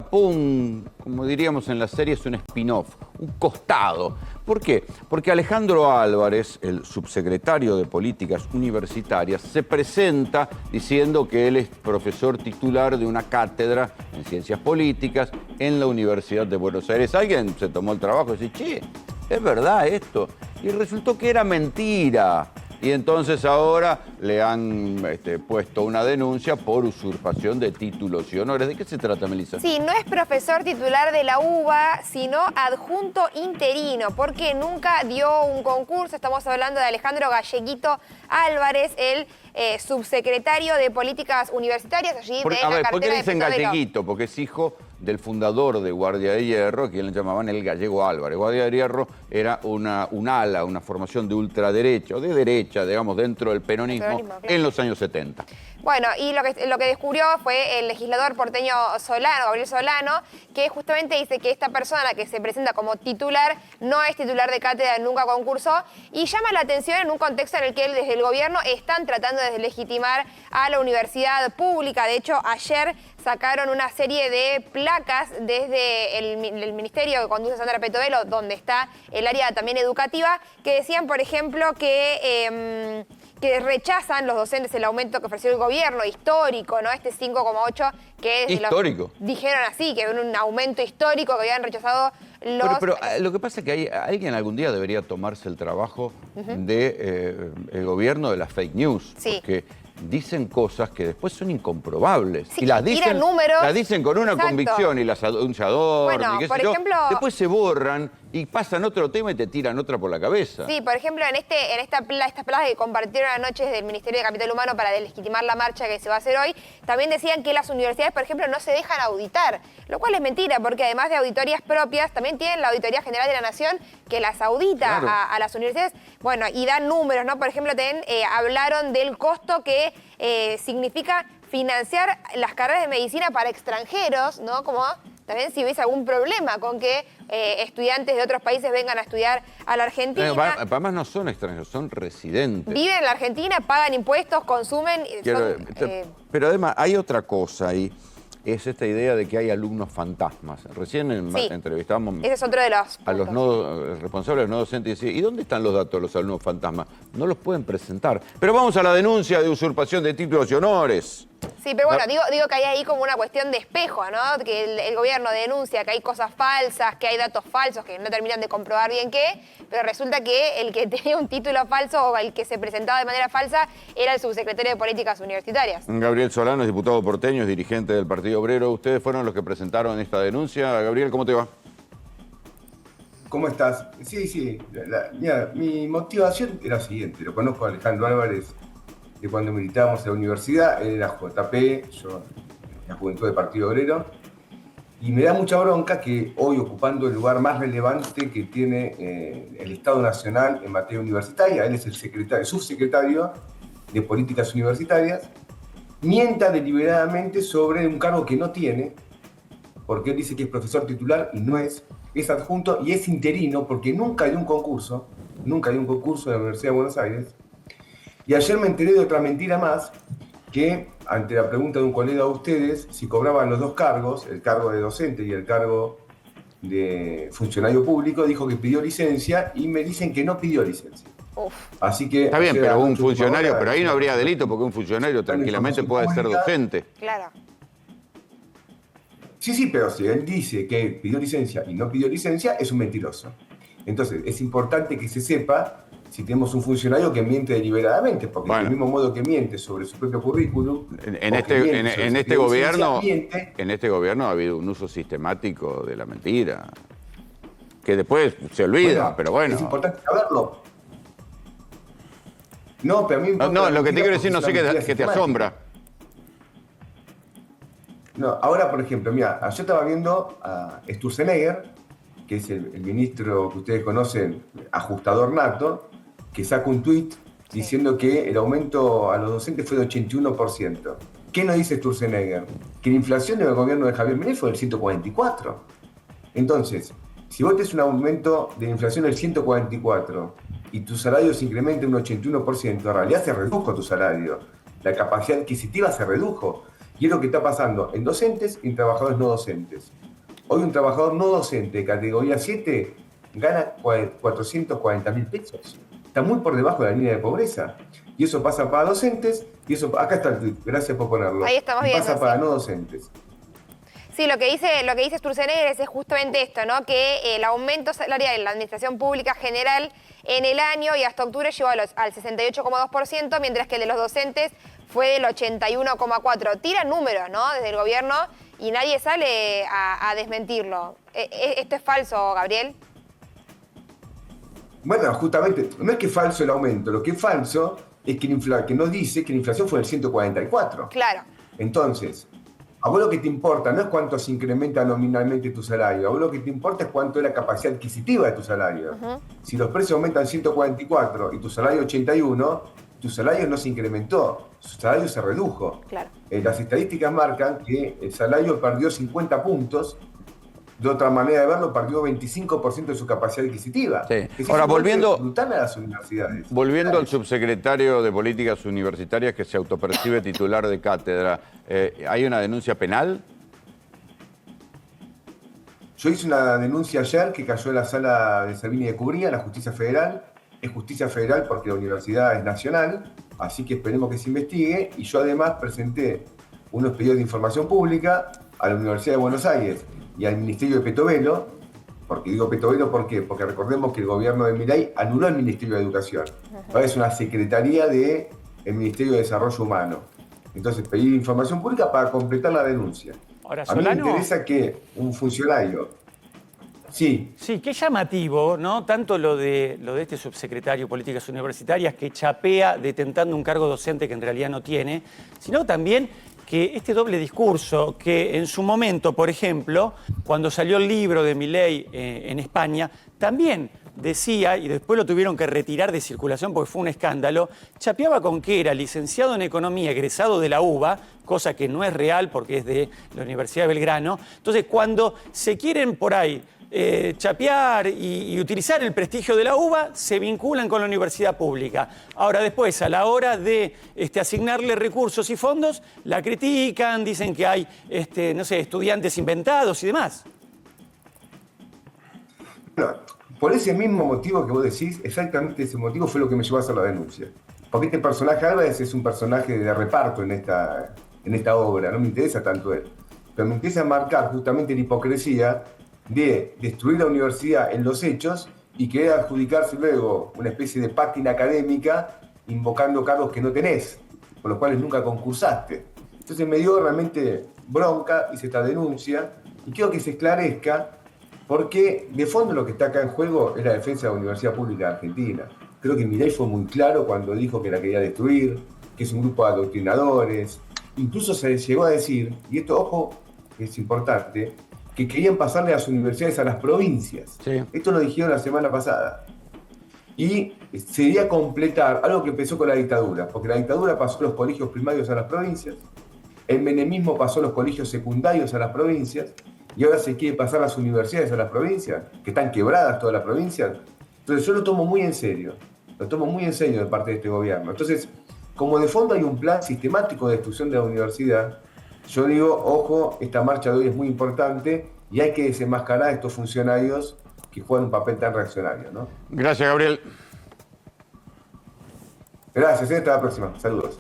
destapó como diríamos en las series, un spin-off, un costado. ¿Por qué? Porque Alejandro Álvarez, el subsecretario de Políticas Universitarias, se presenta diciendo que él es profesor titular de una cátedra en Ciencias Políticas en la Universidad de Buenos Aires. Alguien se tomó el trabajo y dice, che, ¿es verdad esto? Y resultó que era mentira. Y entonces ahora le han puesto una denuncia por usurpación de títulos y honores. ¿De qué se trata, Melissa? Sí, no es profesor titular de la UBA, sino adjunto interino, porque nunca dio un concurso. Estamos hablando de Alejandro Galleguito Álvarez, el subsecretario de Políticas Universitarias, allí de la cartera ¿por qué le de dicen Picadero. Galleguito? Porque es hijo del fundador de Guardia de Hierro, que le llamaban el Gallego Álvarez. Guardia de Hierro era un ala, una formación de ultraderecha, o de derecha, digamos, dentro del peronismo, claro, en los años 70. Bueno, y lo que descubrió fue el legislador porteño Solano, Gabriel Solano, que justamente dice que esta persona que se presenta como titular no es titular de cátedra, nunca concursó, y llama la atención en un contexto en el que desde el gobierno están tratando de deslegitimar a la universidad pública. De hecho, ayer sacaron una serie de placas desde el ministerio que conduce Sandra Petovelo, donde está el área también educativa, que decían, por ejemplo, que rechazan los docentes el aumento que ofreció el gobierno, histórico, ¿no? Este 5,8 que es... ¿Histórico? Dijeron así, que era un aumento histórico que habían rechazado los... Pero lo que pasa es que alguien algún día debería tomarse el trabajo de el gobierno de las fake news. Sí. Porque dicen cosas que después son incomprobables. Sí, y las tiran dicen, números. las dicen con una Exacto. convicción y las adornan, Bueno, y qué por sé yo. ejemplo... Después se borran y pasan otro tema y te tiran otra por la cabeza. Sí, por ejemplo, estas plazas que compartieron anoche desde el Ministerio de Capital Humano para deslegitimar la marcha que se va a hacer hoy, también decían que las universidades, por ejemplo, no se dejan auditar, lo cual es mentira, porque además de auditorías propias, también tienen la Auditoría General de la Nación que las audita. Claro. a las universidades. Bueno, y dan números, ¿no? Por ejemplo, hablaron del costo que significa financiar las carreras de medicina para extranjeros, ¿no? Como también si ves algún problema con que estudiantes de otros países vengan a estudiar a la Argentina. Además no son extranjeros, son residentes. Viven en la Argentina, pagan impuestos, consumen... Pero además hay otra cosa ahí, es esta idea de que hay alumnos fantasmas. Recién entrevistamos ese es otro de los puntos. a los responsables, los no docentes, y decían, ¿y dónde están los datos de los alumnos fantasmas? No los pueden presentar. Pero vamos a la denuncia de usurpación de títulos y honores. Sí, pero bueno, digo que hay ahí como una cuestión de espejo, ¿no? Que el gobierno denuncia que hay cosas falsas, que hay datos falsos que no terminan de comprobar bien qué, pero resulta que el que tenía un título falso o el que se presentaba de manera falsa era el subsecretario de Políticas Universitarias. Gabriel Solano es diputado porteño, es dirigente del Partido Obrero. Ustedes fueron los que presentaron esta denuncia. Gabriel, ¿cómo te va? ¿Cómo estás? Sí. Mira, mi motivación era la siguiente. Lo conozco a Alejandro Álvarez de cuando militábamos en la universidad. Él era JP, yo en la juventud del Partido Obrero. Y me da mucha bronca que hoy, ocupando el lugar más relevante que tiene el Estado Nacional en materia universitaria, él es el subsecretario de Políticas Universitarias, mienta deliberadamente sobre un cargo que no tiene, porque él dice que es profesor titular y no es adjunto y es interino porque nunca hay un concurso en la Universidad de Buenos Aires. Y ayer me enteré de otra mentira más, que ante la pregunta de un colega de ustedes, si cobraban los dos cargos, el cargo de docente y el cargo de funcionario público, dijo que pidió licencia y me dicen que no pidió licencia. Uf. Así que... Está bien, pero un funcionario, pero ahí no habría delito porque un funcionario tranquilamente puede ser docente. Claro. Sí, pero si él dice que pidió licencia y no pidió licencia, es un mentiroso. Entonces, es importante que se sepa si tenemos un funcionario que miente deliberadamente, porque del mismo modo que miente sobre su propio currículum... En este gobierno ha habido un uso sistemático de la mentira, que después se olvida, pero bueno. Es importante saberlo. No, pero a mí... No, lo que te quiero decir, no sé qué te asombra. No, ahora, por ejemplo, mira, yo estaba viendo a Sturzenegger, que es el ministro que ustedes conocen, ajustador nato, que saca un tuit diciendo que el aumento a los docentes fue de 81%. ¿Qué nos dice Sturzenegger? Que la inflación del gobierno de Javier Milei fue del 144%. Entonces, si vos tenés un aumento de inflación del 144% y tu salario se incrementa un 81%, en realidad se redujo tu salario. La capacidad adquisitiva se redujo. Y es lo que está pasando en docentes y en trabajadores no docentes. Hoy un trabajador no docente de categoría 7 gana 440.000 pesos. Está muy por debajo de la línea de pobreza. Y eso pasa para docentes, y eso, acá está el tweet, gracias por ponerlo. Ahí estamos y viendo, pasa para sí. no docentes. Sí, lo que dice Sturzenegger es justamente esto, ¿no? Que el aumento salarial en la administración pública general en el año y hasta octubre llegó al 68,2%, mientras que el de los docentes fue del 81,4%. Tiran números, ¿no? Desde el gobierno y nadie sale a desmentirlo. ¿Esto es falso, Gabriel? Bueno, justamente, no es que es falso el aumento, lo que es falso es que nos dice que la inflación fue del 144. Claro. Entonces, a vos lo que te importa no es cuánto se incrementa nominalmente tu salario, a vos lo que te importa es cuánto es la capacidad adquisitiva de tu salario. Si los precios aumentan 144 y tu salario 81, tu salario no se incrementó, tu salario se redujo. Claro. Las estadísticas marcan que el salario perdió 50 puntos, de otra manera de verlo, perdió 25% de su capacidad adquisitiva. Sí. Es Ahora, un golpe volviendo- brutal a las universidades. Volviendo al subsecretario de Políticas Universitarias que se autopercibe titular de cátedra, ¿hay una denuncia penal? Yo hice una denuncia ayer que cayó en la sala de Servini de Cubría, la Justicia Federal. Es Justicia Federal porque la universidad es nacional, así que esperemos que se investigue. Y yo además presenté unos pedidos de información pública a la Universidad de Buenos Aires y al Ministerio de Petovelo. Porque digo Petovelo, ¿por qué? Porque recordemos que el gobierno de Milei anuló el Ministerio de Educación. Ahora es una secretaría del Ministerio de Desarrollo Humano. Entonces pedí información pública para completar la denuncia. Ahora, A mí me Solano, interesa que un funcionario... Sí, sí, qué llamativo, ¿no? Tanto lo de este subsecretario de Políticas Universitarias que chapea detentando un cargo docente que en realidad no tiene, sino también que este doble discurso que en su momento, por ejemplo, cuando salió el libro de Milei en España, también decía, y después lo tuvieron que retirar de circulación porque fue un escándalo, chapeaba con que era licenciado en Economía, egresado de la UBA, cosa que no es real porque es de la Universidad de Belgrano. Entonces, cuando se quieren por ahí chapear y utilizar el prestigio de la UBA, se vinculan con la universidad pública. Ahora después, a la hora de asignarle recursos y fondos, la critican, dicen que hay no sé, estudiantes inventados y demás. bueno, por ese mismo motivo que vos decís, exactamente ese motivo fue lo que me llevó a hacer la denuncia. Porque este personaje Álvarez es un personaje de reparto en esta obra, no me interesa tanto él. Pero me interesa marcar justamente la hipocresía de destruir la universidad en los hechos y querer adjudicarse luego una especie de pátina académica invocando cargos que no tenés, por los cuales nunca concursaste. Entonces me dio realmente bronca, hice esta denuncia y quiero que se esclarezca porque de fondo lo que está acá en juego es la defensa de la Universidad Pública de Argentina. Creo que Milei fue muy claro cuando dijo que la quería destruir, que es un grupo de adoctrinadores. Incluso se llegó a decir, y esto, ojo, es importante, que querían pasarle a las universidades a las provincias. Sí. Esto lo dijeron la semana pasada. Y sería completar algo que empezó con la dictadura, porque la dictadura pasó los colegios primarios a las provincias, el menemismo pasó los colegios secundarios a las provincias, y ahora se quiere pasar las universidades a las provincias, que están quebradas todas las provincias. Entonces yo lo tomo muy en serio de parte de este gobierno. Entonces, como de fondo hay un plan sistemático de destrucción de la universidad, yo digo, ojo, esta marcha de hoy es muy importante y hay que desenmascarar a estos funcionarios que juegan un papel tan reaccionario, ¿no? Gracias, Gabriel. Gracias, hasta la próxima. Saludos.